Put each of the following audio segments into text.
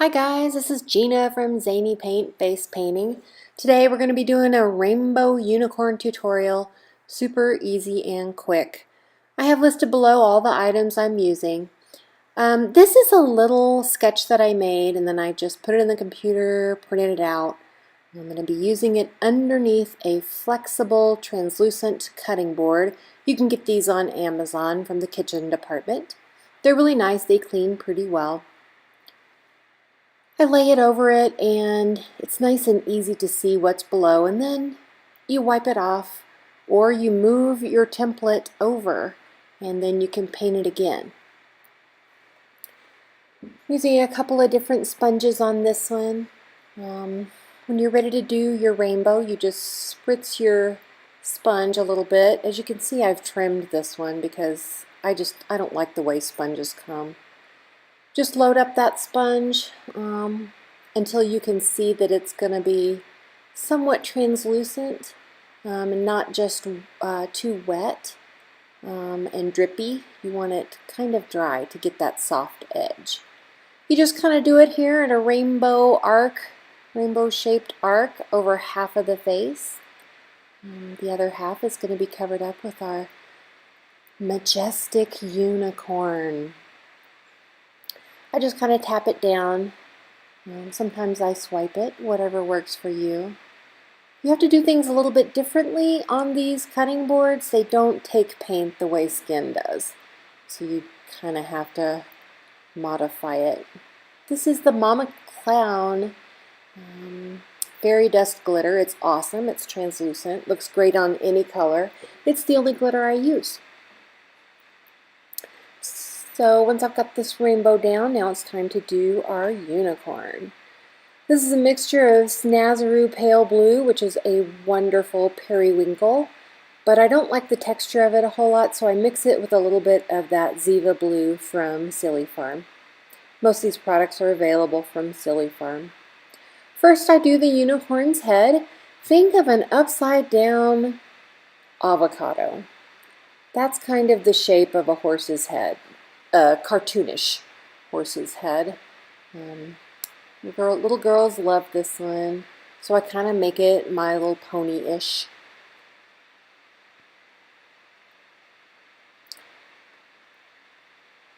Hi guys, this is Gina from Zanypaint Face Painting. Today we're going to be doing a rainbow unicorn tutorial, super easy and quick. I have listed below all the items I'm using. This is a little sketch that I made and then I just put it in the computer, printed it out. I'm going to be using it underneath a flexible translucent cutting board. You can get these on Amazon from the kitchen department. They're really nice, they clean pretty well. I lay it over it and it's nice and easy to see what's below, and then you wipe it off or you move your template over and then you can paint it again. Using a couple of different sponges on this one. When you're ready to do your rainbow, you just spritz your sponge a little bit. As you can see, I've trimmed this one because I don't like the way sponges come. Just load up that sponge until you can see that it's going to be somewhat translucent and not just too wet and drippy. You want it kind of dry to get that soft edge. You just kind of do it here in a rainbow shaped arc over half of the face. The other half is going to be covered up with our majestic unicorn. I just kind of tap it down. Sometimes I swipe it, whatever works for you. You have to do things a little bit differently on these cutting boards. They don't take paint the way skin does, so you kind of have to modify it. This is the Mama Clown Fairy Dust Glitter. It's awesome. It's translucent. Looks great on any color. It's the only glitter I use. So once I've got this rainbow down, now it's time to do our unicorn. This is a mixture of Snazaroo Pale Blue, which is a wonderful periwinkle, but I don't like the texture of it a whole lot, so I mix it with a little bit of that Ziva Blue from Silly Farm. Most of these products are available from Silly Farm. First, I do the unicorn's head. Think of an upside down avocado. That's kind of the shape of a horse's head. A cartoonish horse's head. Little girls love this one, so I kind of make it My Little Pony-ish.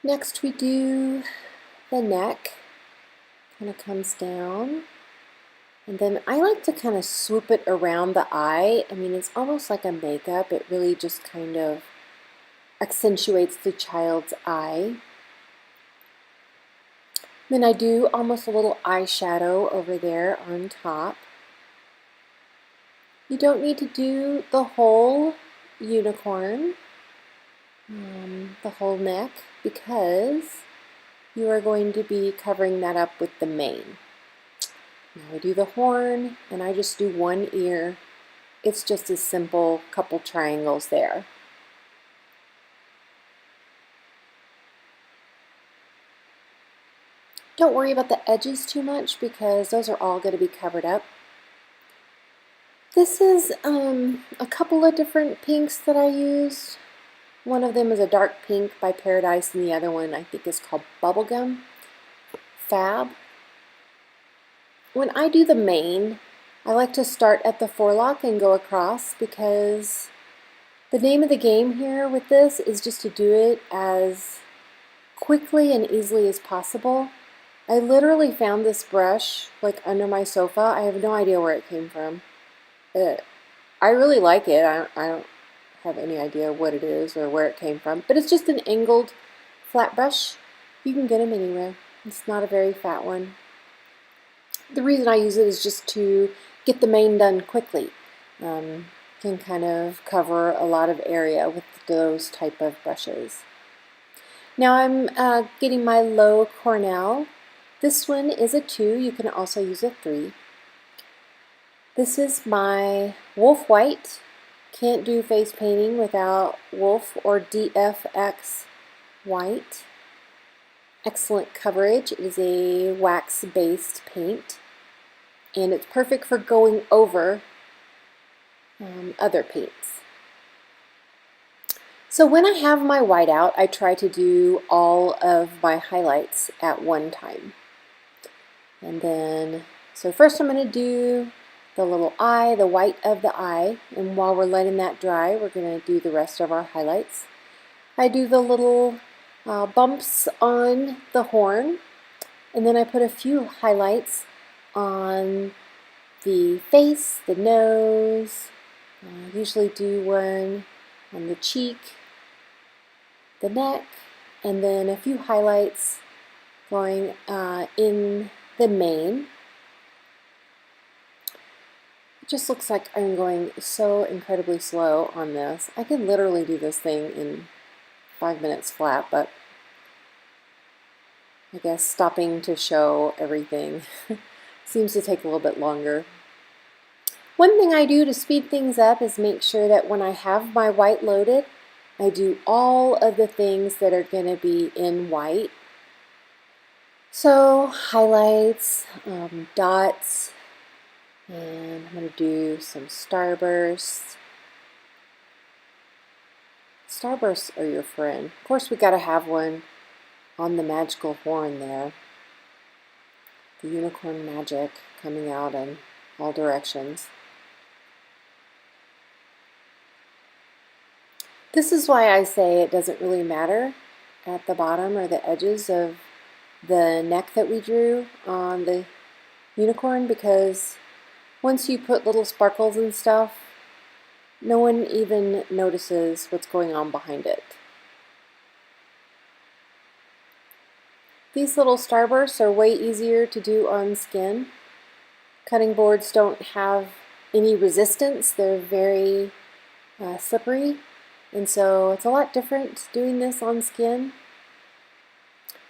Next we do the neck. Kind of comes down. And then I like to kind of swoop it around the eye. I mean, it's almost like a makeup. It really just kind of accentuates the child's eye. Then I do almost a little eyeshadow over there on top. You don't need to do the whole unicorn, the whole neck, because you are going to be covering that up with the mane. Now I do the horn, and I just do one ear. It's just a simple couple triangles there. Don't worry about the edges too much because those are all going to be covered up. This is a couple of different pinks that I used. One of them is a dark pink by Paradise, and the other one I think is called Bubblegum. Fab. When I do the mane, I like to start at the forelock and go across because the name of the game here with this is just to do it as quickly and easily as possible. I literally found this brush like under my sofa. I have no idea where it came from. I really like it. I don't have any idea what it is or where it came from, but it's just an angled flat brush. You can get them anywhere. It's not a very fat one. The reason I use it is just to get the mane done quickly. Can kind of cover a lot of area with those type of brushes. Now I'm getting my Loew Cornell. This one is a 2. You can also use a 3. This is my Wolfe White. Can't do face painting without Wolfe or DFX White. Excellent coverage. It is a wax-based paint, and it's perfect for going over other paints. So when I have my white out, I try to do all of my highlights at one time. And then, so first I'm going to do the little eye, the white of the eye, and while we're letting that dry, we're going to do the rest of our highlights. I do the little bumps on the horn, and then I put a few highlights on the face, the nose. I usually do one on the cheek, the neck, and then a few highlights going in the mane. It just looks like I'm going so incredibly slow on this. I could literally do this thing in 5 minutes flat, but I guess stopping to show everything seems to take a little bit longer. One thing I do to speed things up is make sure that when I have my white loaded, I do all of the things that are going to be in white. So highlights, dots, and I'm going to do some starbursts. Starbursts are your friend. Of course, we got to have one on the magical horn there. The unicorn magic coming out in all directions. This is why I say it doesn't really matter at the bottom or the edges of the neck that we drew on the unicorn, because once you put little sparkles and stuff, no one even notices what's going on behind it. These little starbursts are way easier to do on skin. Cutting boards don't have any resistance. They're very slippery, and so it's a lot different doing this on skin.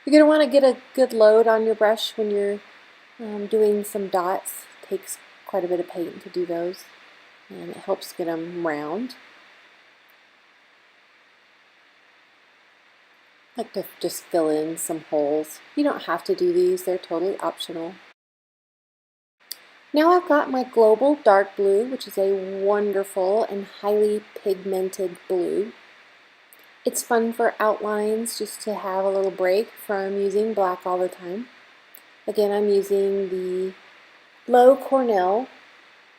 You're going to want to get a good load on your brush when you're doing some dots. It takes quite a bit of paint to do those, and it helps get them round. I like to just fill in some holes. You don't have to do these, they're totally optional. Now I've got my Global Dark Blue, which is a wonderful and highly pigmented blue. It's fun for outlines, just to have a little break from using black all the time. Again, I'm using the Loew Cornell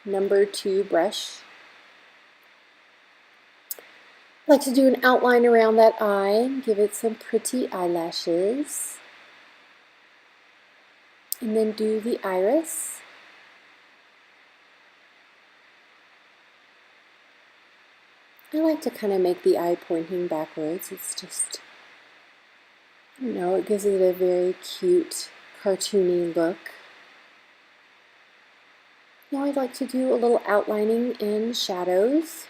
number 2 brush. I like to do an outline around that eye, give it some pretty eyelashes, and then do the iris. I like to kind of make the eye pointing backwards. It's just, you know, it gives it a very cute, cartoony look. Now I'd like to do a little outlining in shadows.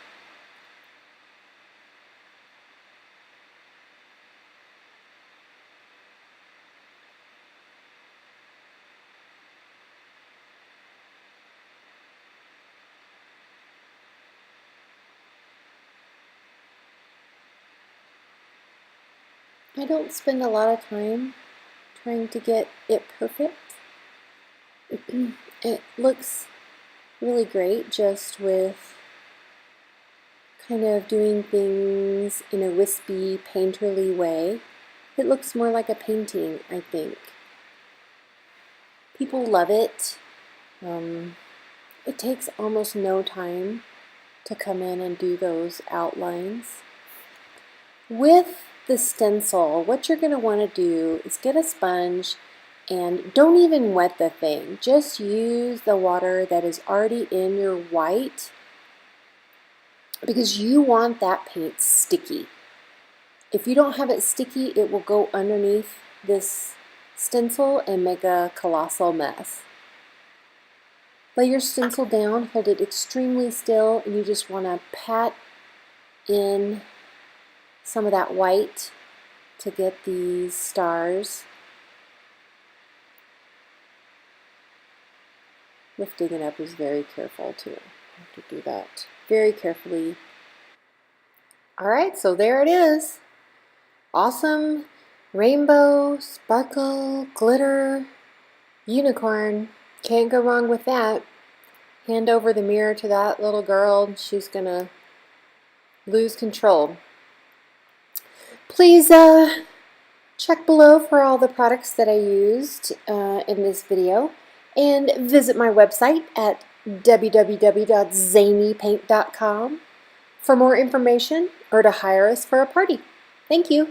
I don't spend a lot of time trying to get it perfect. It looks really great just with kind of doing things in a wispy, painterly way. It looks more like a painting, I think. People love it. It takes almost no time to come in and do those outlines. With the stencil, what you're going to want to do is get a sponge and don't even wet the thing. Just use the water that is already in your white, because you want that paint sticky. If you don't have it sticky, it will go underneath this stencil and make a colossal mess. Lay your stencil down, hold it extremely still, and you just want to pat in some of that white to get these stars. Lifting it up is very careful too. I have to do that very carefully. Alright, so there it is. Awesome rainbow, sparkle, glitter, unicorn. Can't go wrong with that. Hand over the mirror to that little girl and she's gonna lose control. Please Check below for all the products that I used in this video, and visit my website at www.zanypaint.com for more information or to hire us for a party. Thank you.